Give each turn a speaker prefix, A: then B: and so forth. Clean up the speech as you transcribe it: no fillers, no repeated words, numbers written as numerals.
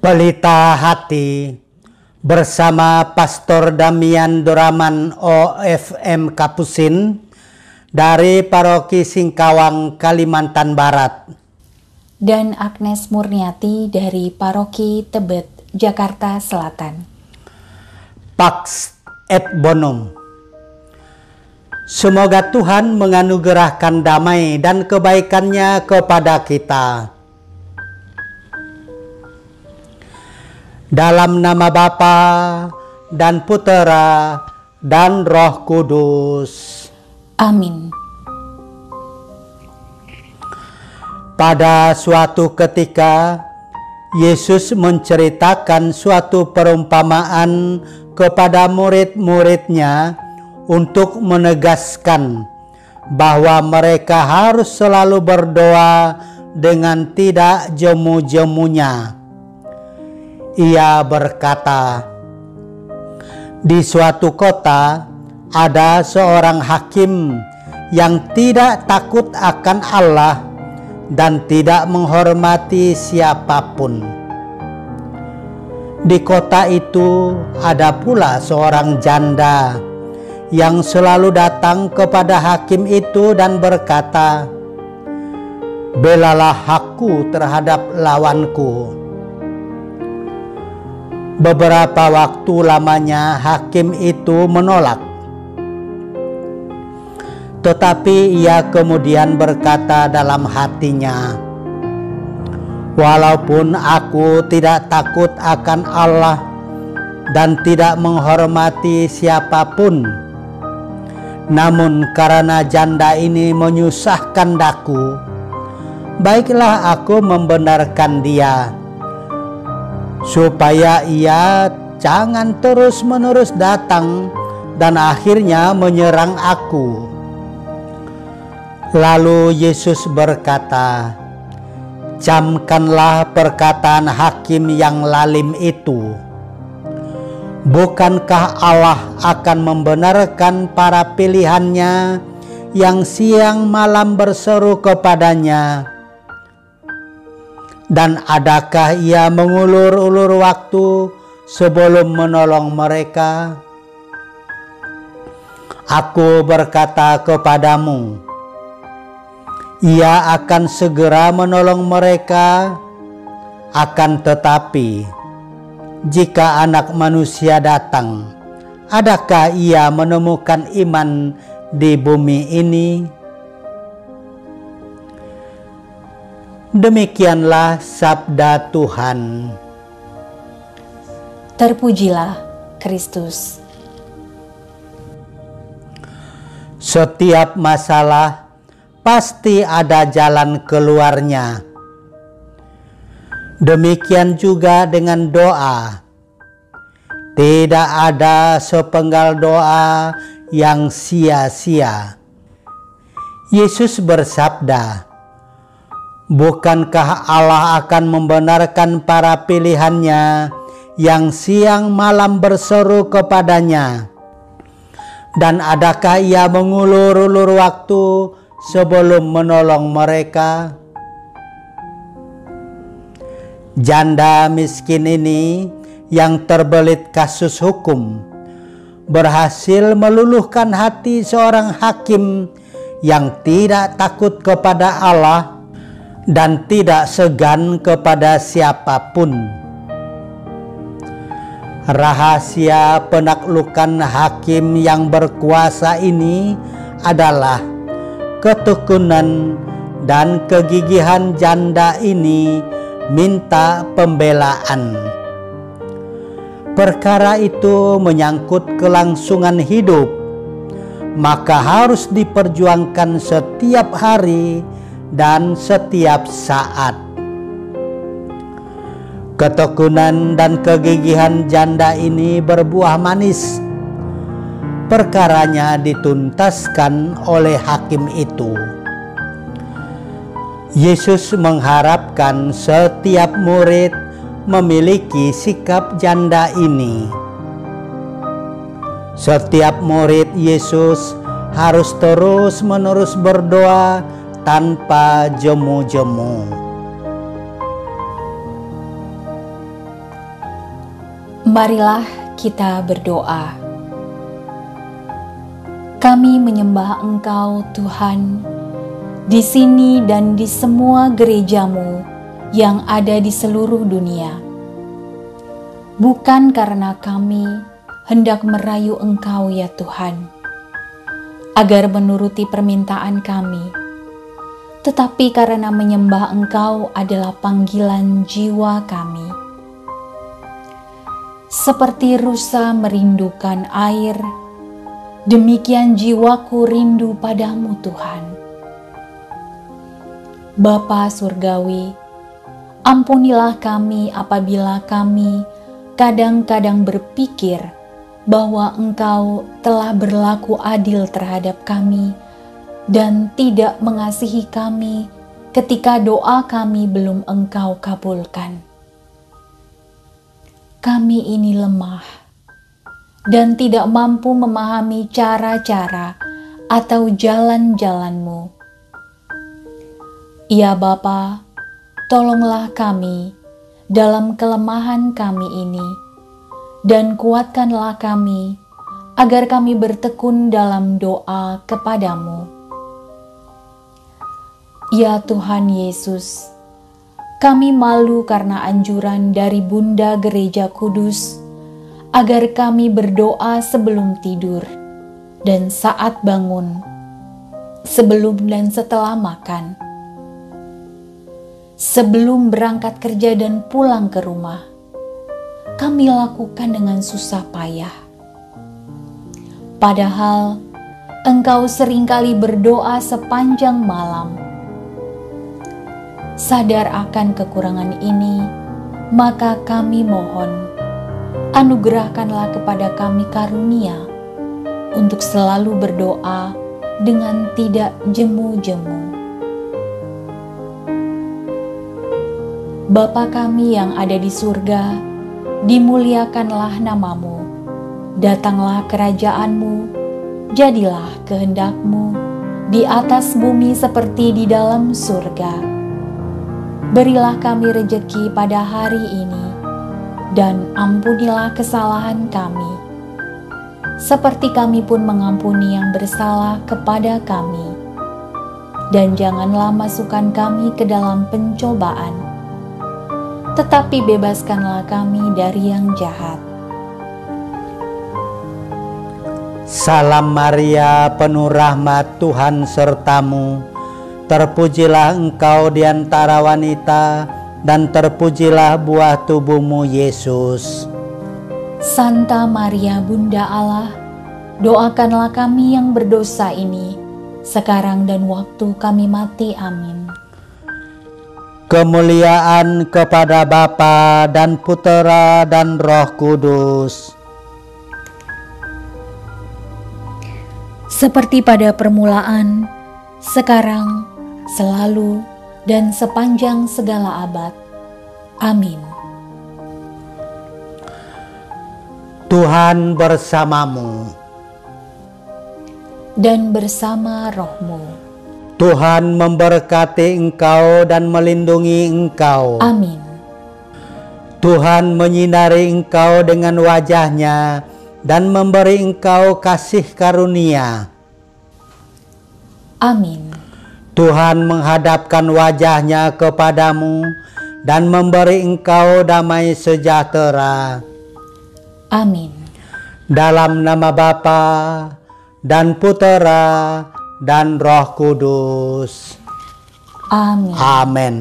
A: Pelita Hati bersama Pastor Damian Doraman OFM Kapusin dari Paroki Singkawang, Kalimantan Barat,
B: dan Agnes Murniati dari Paroki Tebet, Jakarta Selatan.
A: Pax et Bonum. Semoga Tuhan menganugerahkan damai dan kebaikannya kepada kita. Dalam nama Bapa dan Putera dan Roh Kudus.
B: Amin.
A: Pada suatu ketika, Yesus menceritakan suatu perumpamaan kepada murid-muridnya untuk menegaskan bahwa mereka harus selalu berdoa dengan tidak jemu-jemunya. Ia berkata, di suatu kota ada seorang hakim yang tidak takut akan Allah dan tidak menghormati siapapun. Di kota itu ada pula seorang janda yang selalu datang kepada hakim itu dan berkata, "Belalah hakku terhadap lawanku." Beberapa waktu lamanya hakim itu menolak. Tetapi ia kemudian berkata dalam hatinya, "Walaupun aku tidak takut akan Allah dan tidak menghormati siapapun, namun karena janda ini menyusahkan daku, baiklah aku membenarkan dia, supaya ia jangan terus-menerus datang dan akhirnya menyerang aku." Lalu Yesus berkata, "Camkanlah perkataan hakim yang lalim itu. Bukankah Allah akan membenarkan para pilihannya yang siang malam berseru kepadanya? Dan adakah ia mengulur-ulur waktu sebelum menolong mereka? Aku berkata kepadamu, ia akan segera menolong mereka. Akan tetapi, jika Anak Manusia datang, adakah ia menemukan iman di bumi ini?" Demikianlah sabda Tuhan.
B: Terpujilah Kristus.
A: Setiap masalah pasti ada jalan keluarnya. Demikian juga dengan doa. Tidak ada sepenggal doa yang sia-sia. Yesus bersabda, "Bukankah Allah akan membenarkan para pilihannya yang siang malam berseru kepadanya? Dan adakah ia mengulur-ulur waktu sebelum menolong mereka?" Janda miskin ini yang terbelit kasus hukum berhasil meluluhkan hati seorang hakim yang tidak takut kepada Allah dan tidak segan kepada siapapun. Rahasia penaklukan hakim yang berkuasa ini adalah ketekunan dan kegigihan janda ini minta pembelaan. Perkara itu menyangkut kelangsungan hidup, maka harus diperjuangkan setiap hari dan setiap saat. Ketekunan dan kegigihan janda ini berbuah manis. Perkaranya dituntaskan oleh hakim itu. Yesus mengharapkan setiap murid memiliki sikap janda ini. Setiap murid Yesus harus terus-menerus berdoa tanpa jemu-jemu.
B: Marilah kita berdoa. Kami menyembah Engkau, Tuhan, di sini dan di semua gereja-Mu yang ada di seluruh dunia. Bukan karena kami hendak merayu Engkau ya Tuhan, agar menuruti permintaan kami, tetapi karena menyembah Engkau adalah panggilan jiwa kami. Seperti rusa merindukan air, demikian jiwaku rindu padamu Tuhan. Bapa Surgawi, ampunilah kami apabila kami kadang-kadang berpikir bahwa Engkau telah berlaku adil terhadap kami dan tidak mengasihi kami ketika doa kami belum Engkau kabulkan. Kami ini lemah dan tidak mampu memahami cara-cara atau jalan-jalan-Mu. Ya Bapa, tolonglah kami dalam kelemahan kami ini, dan kuatkanlah kami agar kami bertekun dalam doa kepadamu. Ya Tuhan Yesus, kami malu karena anjuran dari Bunda Gereja Kudus agar kami berdoa sebelum tidur dan saat bangun, sebelum dan setelah makan, sebelum berangkat kerja dan pulang ke rumah. Kami lakukan dengan susah payah. Padahal Engkau seringkali berdoa sepanjang malam. Sadar akan kekurangan ini, maka kami mohon, anugerahkanlah kepada kami karunia untuk selalu berdoa dengan tidak jemu-jemu. Bapa kami yang ada di surga, dimuliakanlah nama-Mu, datanglah kerajaan-Mu, jadilah kehendak-Mu di atas bumi seperti di dalam surga. Berilah kami rejeki pada hari ini, dan ampunilah kesalahan kami, seperti kami pun mengampuni yang bersalah kepada kami. Dan janganlah masukkan kami ke dalam pencobaan, tetapi bebaskanlah kami dari yang jahat.
A: Salam Maria, penuh rahmat, Tuhan sertamu. Terpujilah engkau di antara wanita, dan terpujilah buah tubuhmu Yesus.
B: Santa Maria Bunda Allah, doakanlah kami yang berdosa ini, sekarang dan waktu kami mati. Amin.
A: Kemuliaan kepada Bapa dan Putera dan Roh Kudus,
B: seperti pada permulaan, sekarang, selalu, dan sepanjang segala abad. Amin.
A: Tuhan bersamamu
B: dan bersama rohmu.
A: Tuhan memberkati engkau dan melindungi engkau.
B: Amin.
A: Tuhan menyinari engkau dengan wajah-Nya dan memberi engkau kasih karunia.
B: Amin.
A: Tuhan menghadapkan wajah-Nya kepadamu dan memberi engkau damai sejahtera.
B: Amin.
A: Dalam nama Bapa dan Putera dan Roh Kudus.
B: Amin.
A: Amin.